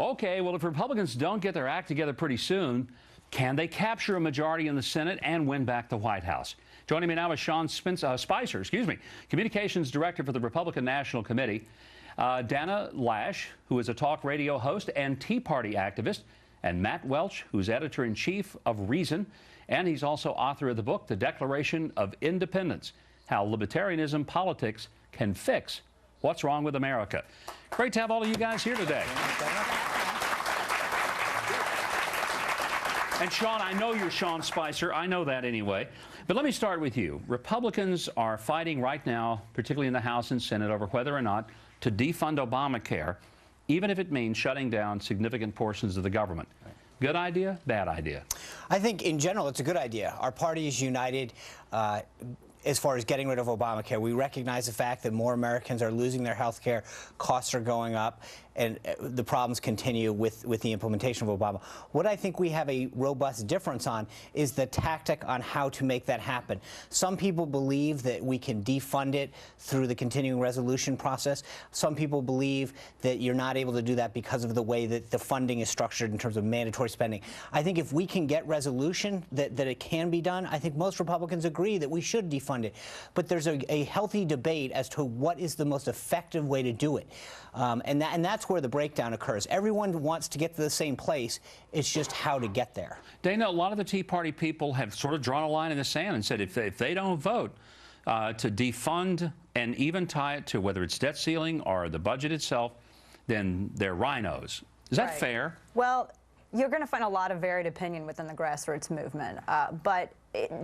Okay, well, if Republicans don't get their act together pretty soon, can they capture a majority in the Senate and win back the White House? Joining me now is Sean Spicer, Communications Director for the Republican National Committee, Dana Loesch, who is a talk radio host and Tea Party activist, and Matt Welch, who's editor-in-chief of Reason, and he's also author of the book, The Declaration of Independence, How Libertarianism Politics Can Fix What's Wrong with America. Great to have all of you guys here today. And Sean, I know you're Sean Spicer. I know that anyway. But let me start with you. Republicans are fighting right now, particularly in the House and Senate, over whether or not to defund Obamacare, even if it means shutting down significant portions of the government. Good idea? Bad idea? I think in general it's a good idea. Our party is united as far as getting rid of Obamacare. We recognize the fact that more Americans are losing their health care, costs are going up, and the problems continue with the implementation of Obama. What I think we have a robust difference on is the tactic on how to make that happen. Some people believe that we can defund it through the continuing resolution process. Some people believe that you're not able to do that because of the way that the funding is structured in terms of mandatory spending. I think if we can get resolution that it can be done, I think most Republicans agree that we should defund it. But there's a healthy debate as to what is the most effective way to do it. And that's where the breakdown occurs. Everyone wants to get to the same place. It's just how to get there. Dana, a lot of the Tea Party people have sort of drawn a line in the sand and said if they don't vote to defund and even tie it to whether it's debt ceiling or the budget itself, then they're rhinos. Is that fair? Well, you're going to find a lot of varied opinion within the grassroots movement, but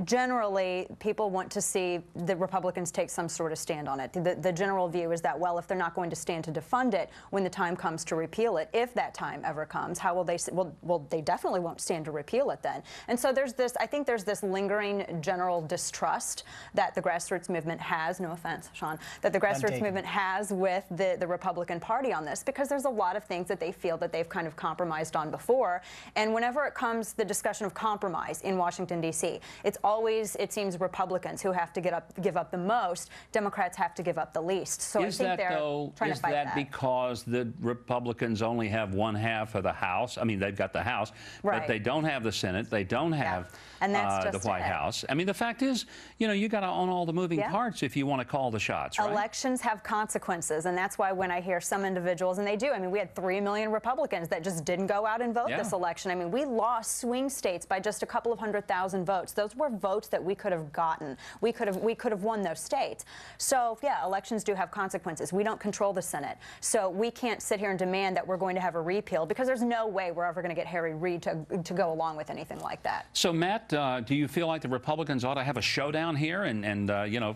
generally, people want to see the Republicans take some sort of stand on it. The general view is that, well, if they're not going to stand to defund it when the time comes to repeal it, if that time ever comes, how will they? Well, they definitely won't stand to repeal it then. And so there's this. I think there's this lingering general distrust that the grassroots movement has. No offense, Sean. That the grassroots movement has with the Republican Party on this, because there's a lot of things that they feel that they've kind of compromised on before. And whenever it comes the discussion of compromise in Washington, D.C., it's always, it seems, Republicans who have to give up the most. Democrats have to give up the least. So I think they're trying to fight that. Is that because the Republicans only have one half of the House? I mean, they've got the House, but they don't have the Senate. They don't have the White House. I mean, the fact is, you know, you got to own all the moving parts if you want to call the shots, right? Elections have consequences, and that's why when I hear some individuals, and they do, I mean, we had 3 million Republicans that just didn't go out and vote this election. I mean, we lost swing states by just a couple of 100,000 votes. Those were votes that we could have gotten. We could have won those states. So yeah, elections do have consequences. We don't control the Senate, so we can't sit here and demand that we're going to have a repeal, because there's no way we're ever going to get Harry Reid to go along with anything like that. So Matt, do you feel like the Republicans ought to have a showdown here and you know,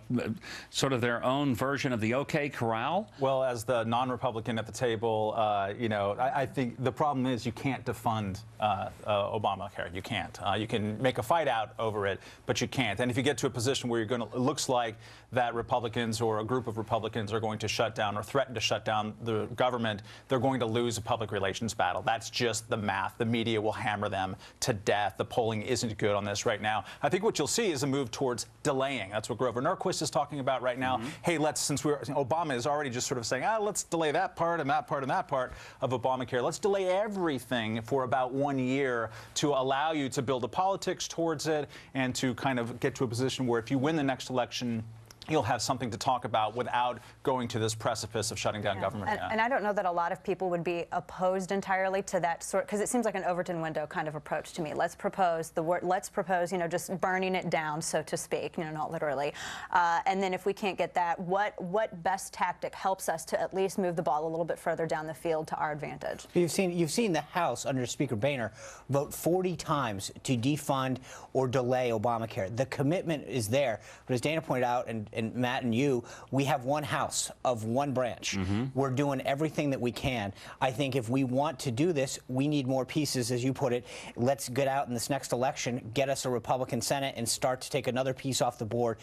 sort of their own version of the OK Corral? Well, as the non-Republican at the table, you know, I think the problem is you can't defund Obamacare. You can't. You can make a fight out over it, but you can't. And if you get to a position where you're going to, it looks like that Republicans or a group of Republicans are going to shut down or threaten to shut down the government, they're going to lose a public relations battle. That's just the math. The media will hammer them to death. The polling isn't good on this right now. I think what you'll see is a move towards delaying. That's what Grover Norquist is talking about right now. Hey, since Obama is already just sort of saying, let's delay that part and that part and that part of Obamacare. Let's delay everything for about 1 year to allow you to build a politics towards it and to kind of get to a position where if you win the next election, you'll have something to talk about without going to this precipice of shutting down government. And I don't know that a lot of people would be opposed entirely to that sort, because it seems like an Overton window kind of approach to me. Let's propose you know, just burning it down, so to speak, you know, not literally. And then if we can't get that, what best tactic helps us to at least move the ball a little bit further down the field to our advantage? You've seen the House under Speaker Boehner vote 40 times to defund or delay Obamacare. The commitment is there, but as Dana pointed out, and Matt and you, we have one House of one branch. We're doing everything that we can. I think if we want to do this, we need more pieces, as you put it. Let's get out in this next election, get us a Republican Senate, and start to take another piece off the board.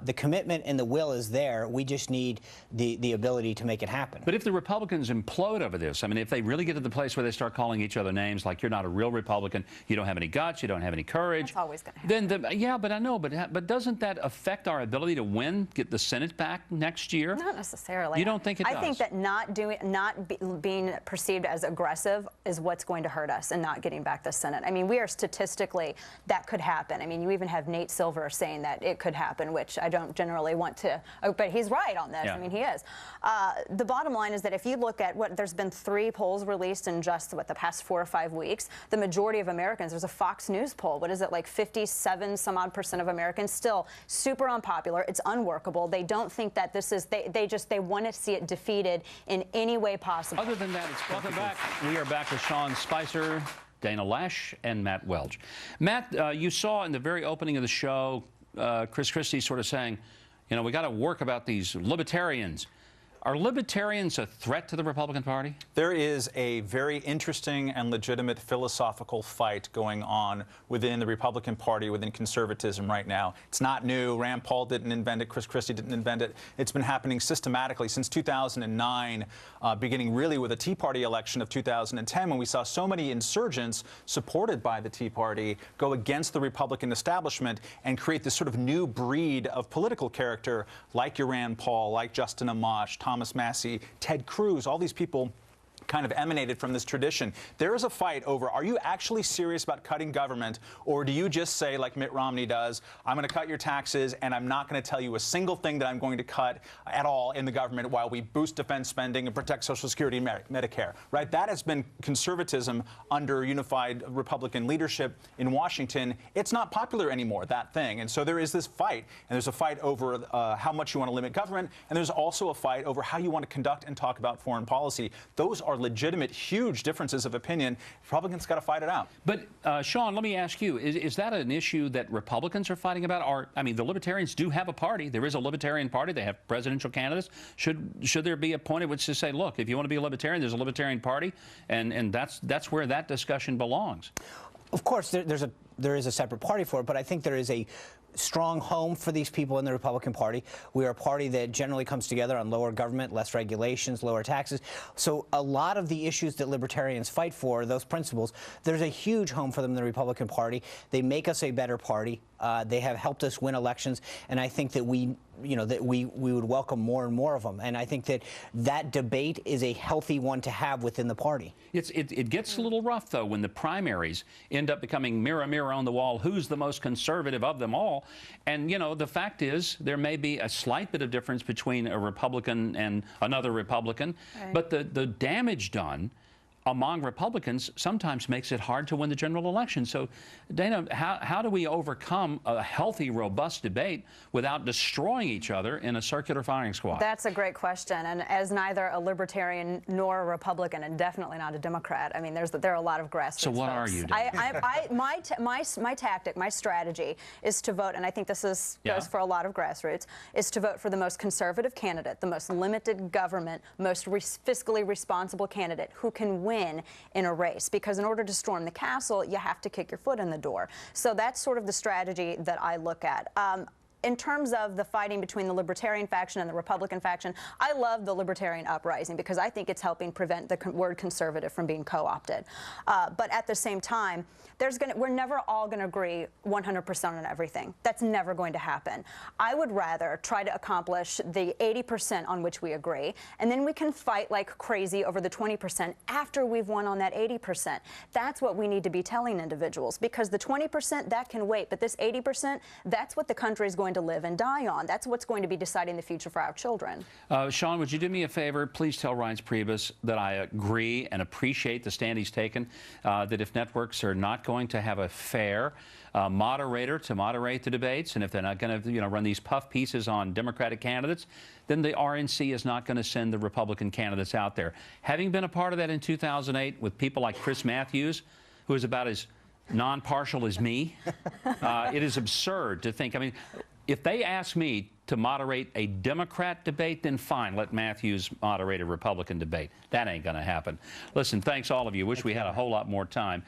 The commitment and the will is there. We just need the ability to make it happen. But if the Republicans implode over this, I mean, if they really get to the place where they start calling each other names, like you're not a real Republican, you don't have any guts, you don't have any courage, that's always going to happen. Then yeah, but I know, but doesn't that affect our ability to win win, get the Senate back next year? Not necessarily. You don't think it does? I think that being perceived as aggressive is what's going to hurt us and not getting back the Senate. I mean, we are statistically, that could happen. I mean, you even have Nate Silver saying that it could happen, which I don't generally want to, but he's right on this. Yeah. I mean, he is. The bottom line is that if you look at there's been 3 polls released in just, the past 4 or 5 weeks, the majority of Americans, there's a Fox News poll, what is it, like 57 some odd % of Americans, still super unpopular. It's unworkable. They don't think that this is, they want to see it defeated in any way possible. Other than that, it's welcome back. We are back with Sean Spicer, Dana Loesch, and Matt Welch. Matt, you saw in the very opening of the show, Chris Christie sort of saying, you know, we got to work about these libertarians. Are libertarians a threat to the Republican Party? There is a very interesting and legitimate philosophical fight going on within the Republican Party, within conservatism right now. It's not new. Rand Paul didn't invent it. Chris Christie didn't invent it. It's been happening systematically since 2009, beginning really with the Tea Party election of 2010, when we saw so many insurgents supported by the Tea Party go against the Republican establishment and create this sort of new breed of political character like your Rand Paul, like Justin Amash, Thomas Massie, Ted Cruz, all these people kind of emanated from this tradition. There is a fight over, are you actually serious about cutting government, or do you just say, like Mitt Romney does, I'm going to cut your taxes and I'm not going to tell you a single thing that I'm going to cut at all in the government while we boost defense spending and protect Social Security and Medicare, right? That has been conservatism under unified Republican leadership in Washington. It's not popular anymore, that thing. And so there is this fight, and there's a fight over how much you want to limit government, and there's also a fight over how you want to conduct and talk about foreign policy. Those are legitimate, huge differences of opinion. Republicans got to fight it out. But, Sean, let me ask you, is that an issue that Republicans are fighting about? Or, I mean, the Libertarians do have a party. There is a Libertarian Party. They have presidential candidates. Should there be a point at which to say, look, if you want to be a Libertarian, there's a Libertarian Party, and that's where that discussion belongs? Of course, there is a separate party for it, but I think there is a strong home for these people in the Republican Party. We are a party that generally comes together on lower government, less regulations, lower taxes. So a lot of the issues that libertarians fight for, those principles, there's a huge home for them in the Republican Party. They make us a better party. They have helped us win elections, and I think that we would welcome more and more of them. And I think that debate is a healthy one to have within the party. It gets a little rough, though, when the primaries end up becoming mirror, mirror on the wall, who's the most conservative of them all. And, you know, the fact is there may be a slight bit of difference between a Republican and another Republican, right, but the damage done among Republicans sometimes makes it hard to win the general election. So, Dana, how do we overcome a healthy, robust debate without destroying each other in a circular firing squad? That's a great question. And as neither a Libertarian nor a Republican, and definitely not a Democrat, I mean, there are a lot of grassroots So what folks. are you doing? My tactic, my strategy is to vote, and I think this goes for a lot of grassroots, is to vote for the most conservative candidate, the most limited government, most fiscally responsible candidate who can win in a race, because in order to storm the castle, you have to kick your foot in the door. So that's sort of the strategy that I look at. In terms of the fighting between the Libertarian faction and the Republican faction, I love the Libertarian uprising because I think it's helping prevent the word conservative from being co-opted. But at the same time, we're never all going to agree 100% on everything. That's never going to happen. I would rather try to accomplish the 80% on which we agree, and then we can fight like crazy over the 20% after we've won on that 80%. That's what we need to be telling individuals, because the 20%, that can wait, but this 80%, that's what the country is going to live and die on. That's what's going to be deciding the future for our children. Sean, would you do me a favor? Please tell Reince Priebus that I agree and appreciate the stand he's taken, that if networks are not going to have a fair moderator to moderate the debates, and if they're not going to run these puff pieces on Democratic candidates, then the RNC is not going to send the Republican candidates out there. Having been a part of that in 2008 with people like Chris Matthews, who is about as non-partial as me, it is absurd to think, I mean, if they ask me to moderate a Democrat debate, then fine, let Matthews moderate a Republican debate. That ain't going to happen. Listen, thanks all of you. Wish we had a whole lot more time.